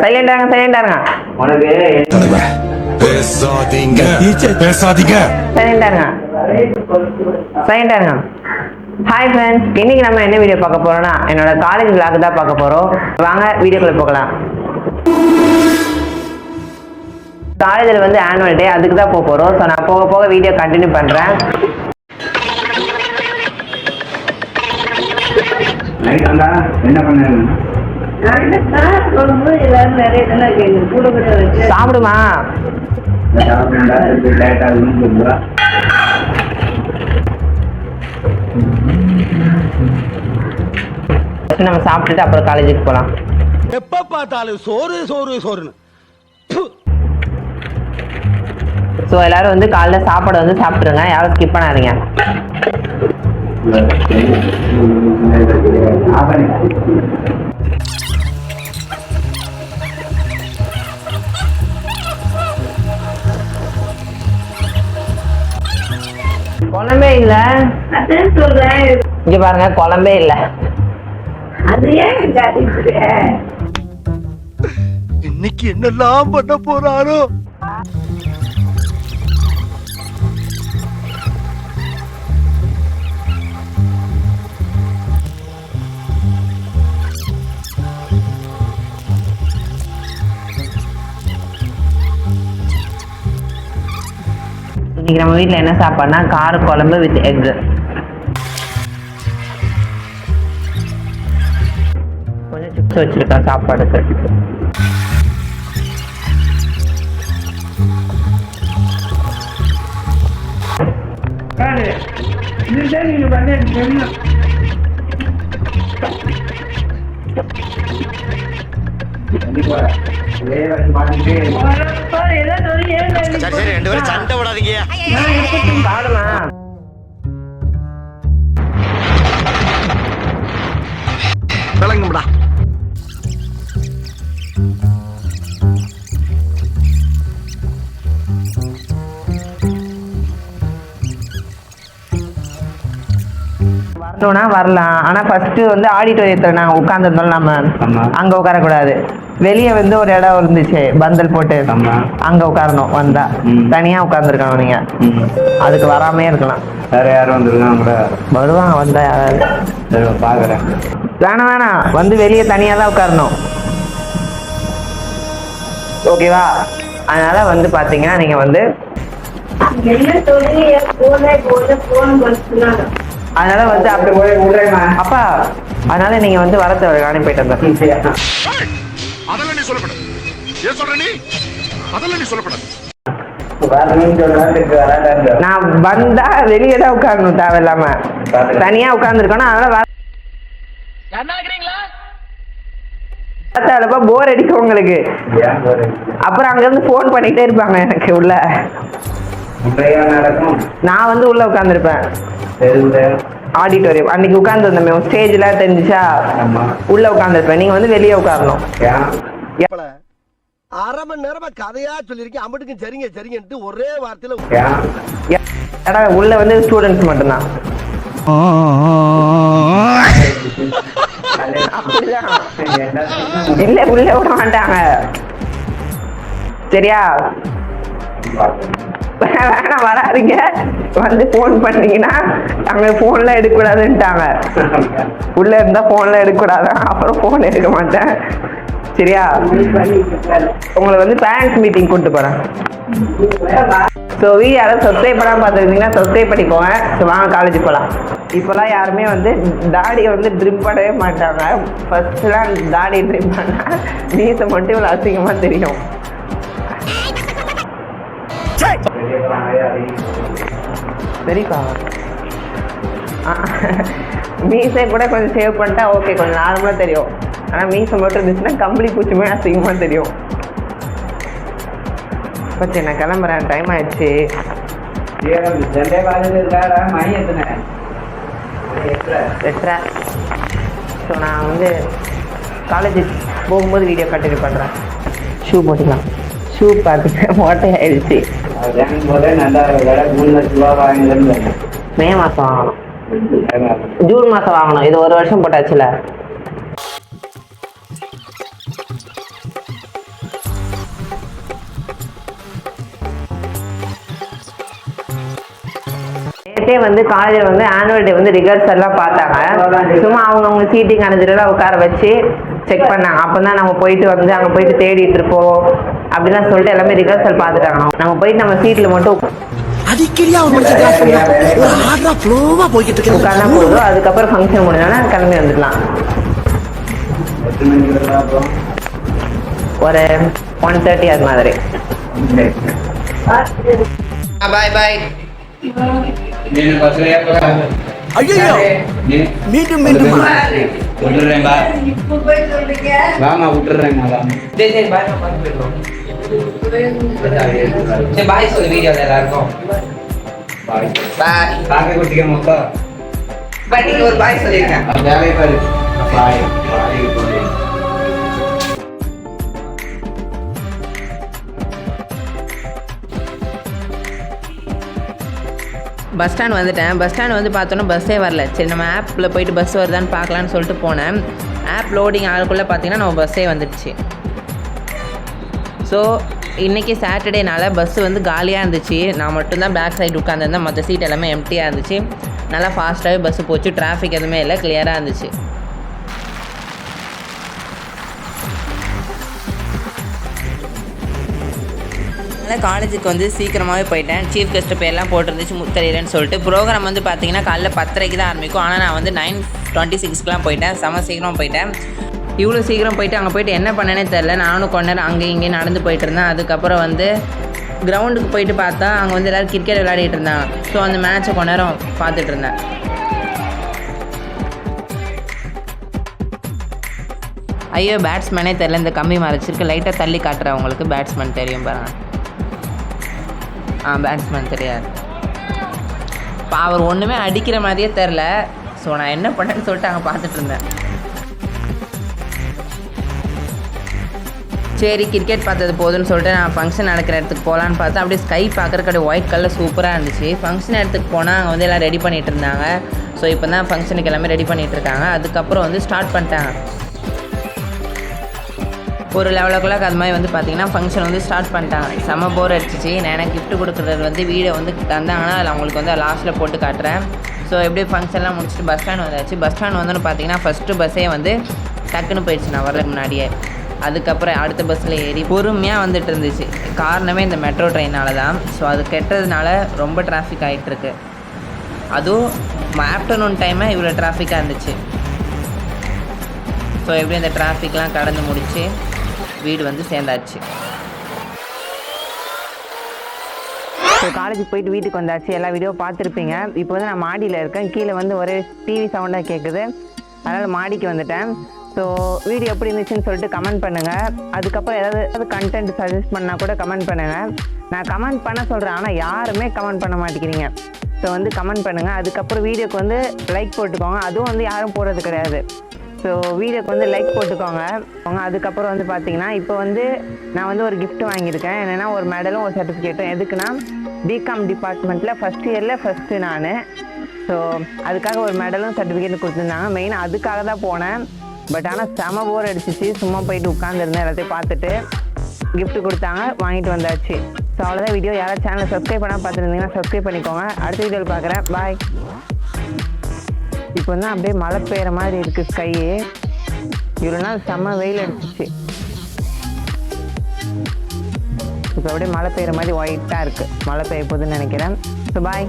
சைலண்டாங்க உனக்கு பேசாதீங்க பேசாதீங்க சைலண்டாங்க. ஹாய் ஃப்ரெண்ட்ஸ், இன்னைக்கு நம்ம என்ன வீடியோ பார்க்க போறோம்னா என்னோட காலேஜ் vlog தான் பார்க்க போறோம். வாங்க வீடியோக்குள்ள போகலாம். காலேஜில் வந்து ஆனுவல் டே, அதுக்கு தான் போக போறோம். ஸோ நான் போக போக வீடியோ கண்டினியூ பண்றேன். என்ன பண்ண சாப்பிடுமா? நம்ம சாப்பிட்டுட்டு அப்புறம் காலேஜுக்கு போலாம். எப்ப பார்த்தாலும் சோறு சோறு சோறுன்னு. ஸோ எல்லாரும் வந்து காலைல சாப்பாடு வந்து சாப்பிட்ருங்க, யாரும் ஸ்கிப் பண்ணாதீங்க. குழம்பே இல்ல, இங்க பாருங்க குழம்பே இல்ல. இன்னைக்கு என்னெல்லாம் பண்ண போறாரோ. இன்னைக்கு நம்ம வீட்டில் என்ன சாப்பாடுனா கார குழம்பு வித் எக். கொஞ்சம் சிப்ஸ் வச்சிருக்கேன் சாப்பாடுக்கு. சரி ரெண்டு பேரும் சண்டை விடாதீங்க. விளங்கும்டா. வரணும்னா வரலாம், ஆனா ஃபர்ஸ்ட் வந்து ஆடிட்டோரியத்தில் நாங்கள் உட்காந்துருந்தோம். நம்ம அங்க உட்காரக்கூடாது. வெளியே வந்து ஒரு இடம் இருந்துச்சு பந்தல் போட்டு, அங்க உட்காரணும். வந்தா தனியா உட்கார்ந்துருக்கணும். நீங்க அதுக்கு வராமே இருக்கலாம். வேற யாரும் வந்துருக்காங்க? வருவாங்க, வந்தா யாராவது பாக்குறேன். வேணாம், வந்து வெளியே தனியா தான் உட்காரணும். ஓகேவா? அதனால வந்து பாத்தீங்கன்னா நீங்க வந்து அதனால வந்து அப்படி அப்பா, அதனால நீங்க வந்து வரத்தை அனுப்பிட்டு இருந்த. அதெல்லாம் நீ சொல்லப்படாது. ஏன் சொல்ற நீ? அதெல்லாம் நீ சொல்லப்படாது. நான் வந்தா வெளியே தான் உட்காரணும், தேவையில்லாம தனியா உட்கார்ந்துருக்கணும். அதனால போர் அடிக்கும் உங்களுக்கு. அப்புறம் அங்க இருந்து போன் பண்ணிட்டே இருப்பாங்க எனக்கு உள்ள. நான் வந்து உள்ள உட்கார்ந்துருப்பேன் ஆடிட்டோரியம். அன்னைக்கு உட்கார்ந்து வந்தோம், ஸ்டேஜ் எல்லாம் தெரிஞ்சுச்சா, உள்ள உட்கார்ந்துருப்பேன். நீங்க வந்து வெளியே உட்காரணும். அரை மணி நேரமா கதையா சொல்லிருக்கேன். அம்பட்டுக்கும் சரிங்க சரிங்கன்ட்டு ஒரே வார்த்தையில உள்ள வந்து ஸ்டூடெண்ட்ஸ் மட்டும்தான். இல்ல உள்ள விட மாட்டாங்க, சரியா? வேணாம் வராதிங்க. வந்து போன் பண்ணீங்கன்னா அங்க போன்ல எடுக்கக்கூடாதுன்ட்டாங்க. உள்ள இருந்தா போன்ல எடுக்கக்கூடாதான். அப்புறம் போன் எடுக்க மாட்டேன், சரியா? உங்களை வந்து பேரண்ட்ஸ் மீட்டிங் கூப்பிட்டு போறேன். ஸோ யாரும் சப்ஸ்கிரைப் பண்ணாமல் பார்த்துருந்தீங்கன்னா சப்ஸ்கிரைப் பண்ணிக்கோங்க. ஸோ வாங்க காலேஜ் போகலாம். இப்போலாம் யாருமே வந்து தாடியை வந்து ட்ரிம் பண்ணவே மாட்டாங்க. ஃபர்ஸ்ட்லாம் தாடி ட்ரிம் பண்ணால் மீசை மட்டும் இவ்வளோ அசிங்கமாக தெரியும். சரிப்பா, மீசை கூட கொஞ்சம் சேவ் பண்ணிட்டா ஓகே, கொஞ்சம் நார்மலாக தெரியும். ஆனால் மீசை மட்டும் இருந்துச்சுன்னா கம்பளி பூச்சிமே அசிங்கமாக தெரியும். பச்சை நான் கிளம்புறேன், டைம் ஆயிடுச்சு. ஸோ நான் வந்து காலேஜ் போகும்போது வீடியோ கண்டினியூ பண்ணுறேன். ஷூ போட்டுக்கலாம். ஷூ பார்த்துட்டு மோட்டை ஆயிடுச்சு. மே மாதம் ஜூன் மாதம் வாங்கணும். இது 1 வருஷம் போட்டாச்சுல. நேற்றே வந்து காலேஜில் வந்து ஆனுவல் டே வந்து ரிஹர்சல்லாம் பார்த்தாங்க. சும்மா அவங்க சீட்டிங் அணைஞ்சிட்டு உட்கார வச்சு செக் பண்ணாங்க. அப்போ தான் நம்ம போயிட்டு வந்து அங்கே போயிட்டு தேடிட்டு இருப்போம் அப்படிலாம் சொல்லிட்டு எல்லாமே ரிஹர்சல் பார்த்துட்டாங்க. நம்ம போயிட்டு நம்ம சீட்டில் மட்டும் உட்கார்ந்தா போதும். அதுக்கப்புறம் ஃபங்க்ஷன் முடிஞ்சோன்னா கிளம்பி வந்துடலாம். ஒரு 1:30 அது மாதிரி. பாய் பாய். மீண்டும் மீண்டும் பாய் சொல்லு வீடியோல எல்லாருக்கும். பாய் பாய் குட்டிக்க மொத்தம் பட் நீங்க ஒரு பாய் சொல்லிருக்கேன். பாய் பஸ் ஸ்டாண்ட் வந்துட்டேன். பஸ் ஸ்டாண்ட் வந்து பார்த்தோன்னா பஸ்ஸே வரல. சரி நம்ம ஆப்பில் போயிட்டு பஸ் வருதான்னு பார்க்கலான்னு சொல்லிட்டு போனேன். ஆப் லோடிங் ஆளுக்குள்ளே பார்த்தீங்கன்னா நம்ம பஸ்ஸே வந்துடுச்சு. ஸோ இன்றைக்கி சாட்டர்டேனால பஸ்ஸு வந்து காலியாக இருந்துச்சு. நான் மட்டும்தான் பேக் சைடு உட்காந்துருந்தேன். மற்ற சீட் எல்லாமே எம்டியாக இருந்துச்சு. நல்லா ஃபாஸ்ட்டாகவே பஸ்ஸு போச்சு. டிராஃபிக் எதுவுமே இல்லை, கிளியராக இருந்துச்சு. அதனால் காலேஜுக்கு வந்து சீக்கிரமாகவே போயிட்டேன். சீஃப் கெஸ்ட்டு பேர்லாம் போட்டிருந்துச்சு முத்தரையிலன்னு சொல்லிட்டு. ப்ரோக்ராம் வந்து பார்த்திங்கன்னா காலைல 10:30 தான் ஆரம்பிக்கும். ஆனால் நான் வந்து 9:26க்குலாம் போயிட்டேன். செம சீக்கிரம் போயிட்டேன். இவ்வளோ சீக்கிரம் போயிட்டு அங்கே போயிட்டு என்ன பண்ணேனே தெரில. நானும் கொஞ்ச நேரம் அங்கே இங்கே நடந்து போயிட்டு இருந்தேன். அதுக்கப்புறம் வந்து கிரவுண்டுக்கு போயிட்டு பார்த்தா அங்கே வந்து எல்லோரும் கிரிக்கெட் விளையாடிட்டு இருந்தாங்க. ஸோ அந்த மேட்ச்சை கொஞ்ச நேரம் பார்த்துட்டு இருந்தேன். ஐயோ பேட்ஸ்மேனே தெரில. இந்த கம்பி மறைச்சிருக்கு. லைட்டாக தள்ளி காட்டுறேன் உங்களுக்கு. பேட்ஸ்மேன் தெரியும் பாருங்கள். பேட்ஸ்மேன் தெரியாது. இப்போ அவர் ஒன்றுமே அடிக்கிற மாதிரியே தெரில. ஸோ நான் என்ன பண்ணேன்னு சொல்லிட்டு அங்கே பார்த்துட்டு இருந்தேன். சரி கிரிக்கெட் பார்த்தது போதுன்னு சொல்லிட்டு நான் ஃபங்க்ஷன் நடக்கிற இடத்துக்கு போகலான்னு பார்த்தா அப்படியே ஸ்கை பார்க்குறக்கு அப்படியே ஒயிட் கலர் சூப்பராக இருந்துச்சு. ஃபங்க்ஷன் இடத்துக்கு போனால் அங்கே வந்து எல்லாம் ரெடி பண்ணிகிட்டு இருந்தாங்க. ஸோ இப்போ தான் ஃபங்க்ஷனுக்கு எல்லாமே ரெடி பண்ணிகிட்டு இருக்காங்க. அதுக்கப்புறம் வந்து ஸ்டார்ட் பண்ணிட்டாங்க. ஒரு 11 o'clock அது மாதிரி வந்து பார்த்திங்கன்னா ஃபங்க்ஷன் வந்து ஸ்டார்ட் பண்ணிட்டாங்க. செம்ம போர் அடிச்சிச்சு. நான் எனக்கு கிஃப்ட் கொடுக்குறது வந்து வீடியோ வந்து தந்தாங்கன்னா அதில் அவங்களுக்கு வந்து லாஸ்ட்டில் போட்டு காட்டுறேன். ஸோ எப்படி ஃபங்க்ஷன்லாம் முடிச்சுட்டு பஸ் ஸ்டாண்ட் வந்தாச்சு. பஸ் ஸ்டாண்ட் வந்து பார்த்தீங்கன்னா ஃபஸ்ட்டு பஸ்ஸே வந்து டக்குன்னு போயிடுச்சு நான் வரதுக்கு முன்னாடியே. அதுக்கப்புறம் அடுத்த பஸ்ஸில் ஏறி பொறுமையாக வந்துட்டு இருந்துச்சு. காரணமே இந்த மெட்ரோ ட்ரெயினால் தான். ஸோ அது கெட்டதுனால ரொம்ப டிராஃபிக் ஆகிட்டுருக்கு. அதுவும் ஆஃப்டர்நூன் டைமில் இவ்வளோ டிராஃபிக்காக இருந்துச்சு. ஸோ எப்படி இந்த டிராஃபிக்லாம் கடந்து முடிச்சு வீடு வந்து சேர்ந்தாச்சு. ஸோ காலேஜுக்கு போயிட்டு வீட்டுக்கு வந்தாச்சு. எல்லா வீடியோ பார்த்துருப்பீங்க. இப்போ வந்து நான் மாடியில் இருக்கேன். கீழே வந்து ஒரே டிவி சவுண்டாக கேட்குது. அதனால் மாடிக்கு வந்துட்டேன். ஸோ வீடியோ எப்படி இருந்துச்சுன்னு சொல்லிட்டு கமெண்ட் பண்ணுங்கள். அதுக்கப்புறம் ஏதாவது கண்டென்ட் சஜஸ்ட் பண்ணால் கூட கமெண்ட் பண்ணுங்கள். நான் கமெண்ட் பண்ண சொல்கிறேன், ஆனால் யாருமே கமெண்ட் பண்ண மாட்டேங்கிறீங்க. ஸோ வந்து கமெண்ட் பண்ணுங்கள். அதுக்கப்புறம் வீடியோக்கு வந்து லைக் போட்டுக்கோங்க. அதுவும் வந்து யாரும் போடுறது கிடையாது. ஸோ வீடியோக்கு வந்து லைக் போட்டுக்கோங்க. அதுக்கப்புறம் வந்து பார்த்தீங்கன்னா இப்போ வந்து நான் வந்து ஒரு கிஃப்ட் வாங்கியிருக்கேன். என்னென்னா ஒரு மெடலும் ஒரு சர்டிஃபிகேட்டும். எதுக்குன்னா பிகாம் டிபார்ட்மெண்ட்டில் ஃபஸ்ட் இயரில் ஃபஸ்ட்டு நான். ஸோ அதுக்காக ஒரு மெடலும் சர்டிஃபிகேட்டும் கொடுத்துருந்தாங்க. மெயினாக அதுக்காக தான் போனேன். பட் ஆனால் செம போர் அடிச்சிச்சு. சும்மா போயிட்டு உட்காந்துருந்தேன். எல்லாத்தையும் பார்த்துட்டு கிஃப்ட் கொடுத்தாங்க, வாங்கிட்டு வந்தாச்சு. ஸோ அவ்வளோதான் வீடியோ. யாராவது சேனலை சப்ஸ்கிரைப் பண்ணால் பார்த்துருந்தீங்கன்னா சப்ஸ்கிரைப் பண்ணிக்கோங்க. அடுத்த வீடியோவில் பார்க்குறேன். பாய். இப்போ வந்து அப்படியே மழை பெய்கிற மாதிரி இருக்குது ஸ்கை. இவ்வளோ நாள் செம்ம வெயில் அடிச்சிச்சு. இப்போ அப்படியே மழை பெய்கிற மாதிரி ஒயிட்டாக இருக்குது. மழை பெய்ய போகுதுன்னு நினைக்கிறேன். So bye.